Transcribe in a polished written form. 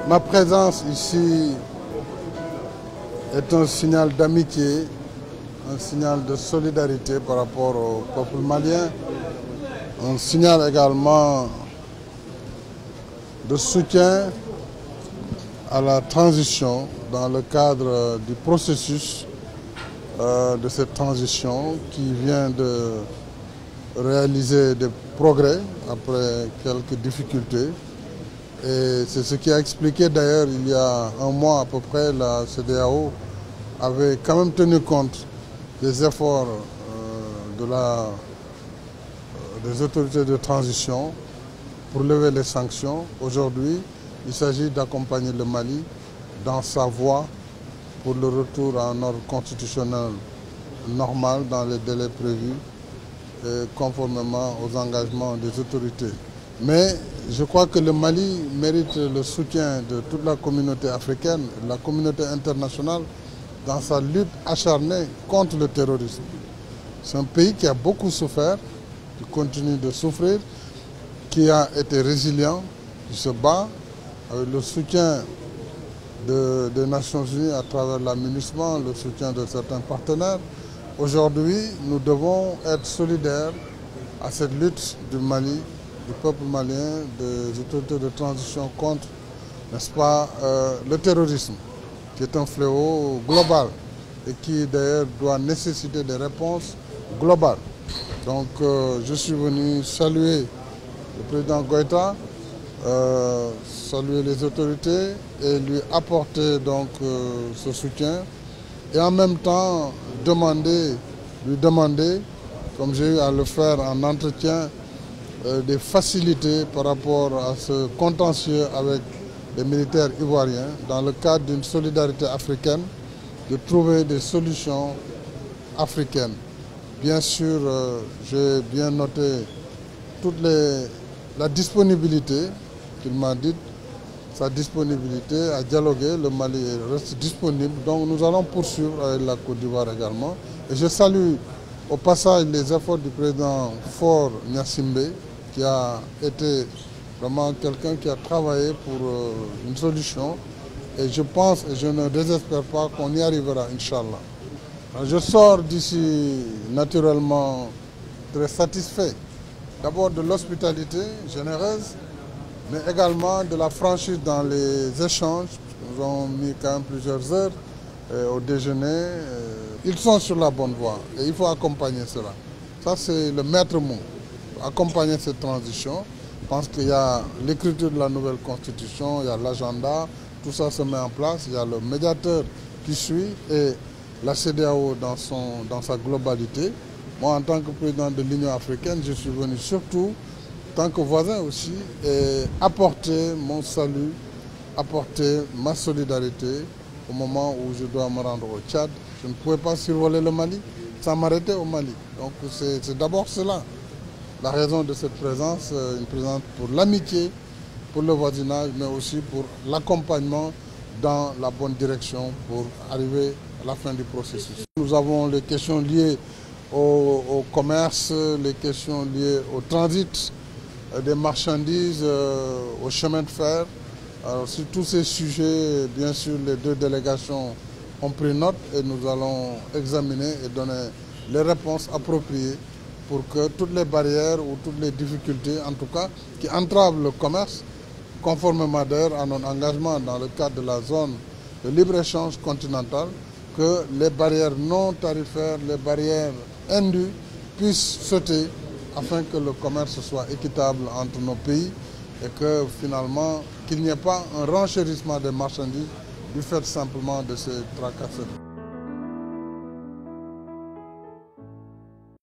Ma présence ici est un signal d'amitié, un signal de solidarité par rapport au peuple malien, un signal également de soutien à la transition dans le cadre du processus de cette transition qui vient de réaliser des progrès après quelques difficultés. Et c'est ce qui a expliqué d'ailleurs il y a un mois à peu près, la CEDEAO avait quand même tenu compte des efforts des autorités de transition pour lever les sanctions. Aujourd'hui, il s'agit d'accompagner le Mali dans sa voie pour le retour à un ordre constitutionnel normal dans les délais prévus et conformément aux engagements des autorités. Mais je crois que le Mali mérite le soutien de toute la communauté africaine, de la communauté internationale dans sa lutte acharnée contre le terrorisme. C'est un pays qui a beaucoup souffert, qui continue de souffrir, qui a été résilient, qui se bat avec le soutien des Nations Unies à travers la MINUSMA, le soutien de certains partenaires. Aujourd'hui, nous devons être solidaires à cette lutte du Mali, du peuple malien, des autorités de transition contre, n'est-ce pas, le terrorisme, qui est un fléau global et qui d'ailleurs doit nécessiter des réponses globales. Donc je suis venu saluer le président Goïta, saluer les autorités et lui apporter donc ce soutien et en même temps lui demander, comme j'ai eu à le faire en entretien, des facilités par rapport à ce contentieux avec les militaires ivoiriens dans le cadre d'une solidarité africaine, de trouver des solutions africaines. Bien sûr, j'ai bien noté la disponibilité qu'il m'a dit, sa disponibilité à dialoguer. Le Mali reste disponible, donc nous allons poursuivre avec la Côte d'Ivoire également. Et je salue au passage les efforts du président Faure Gnassingbé, qui a été vraiment quelqu'un qui a travaillé pour une solution. Et je pense et je ne désespère pas qu'on y arrivera, Inch'Allah. Je sors d'ici naturellement très satisfait. D'abord de l'hospitalité généreuse, mais également de la franchise dans les échanges. Nous avons mis quand même plusieurs heures au déjeuner. Ils sont sur la bonne voie et il faut accompagner cela. Ça, c'est le maître mot. Accompagner cette transition. Je pense qu'il y a l'écriture de la nouvelle constitution, il y a l'agenda, tout ça se met en place. Il y a le médiateur qui suit et la CEDEAO dans sa globalité. Moi, en tant que président de l'Union africaine, je suis venu surtout, en tant que voisin aussi, et apporter mon salut, apporter ma solidarité au moment où je dois me rendre au Tchad. Je ne pouvais pas survoler le Mali sans m'arrêter au Mali. Donc c'est d'abord cela, la raison de cette présence, une présence pour l'amitié, pour le voisinage, mais aussi pour l'accompagnement dans la bonne direction pour arriver à la fin du processus. Nous avons les questions liées au commerce, les questions liées au transit des marchandises, au chemin de fer. Alors, sur tous ces sujets, bien sûr, les deux délégations ont pris note et nous allons examiner et donner les réponses appropriées pour que toutes les barrières ou toutes les difficultés, en tout cas, qui entravent le commerce, conformément d'ailleurs à notre engagement dans le cadre de la zone de libre-échange continentale, que les barrières non tarifaires, les barrières indues puissent sauter afin que le commerce soit équitable entre nos pays et que finalement qu'il n'y ait pas un renchérissement des marchandises du fait simplement de ces tracasseries.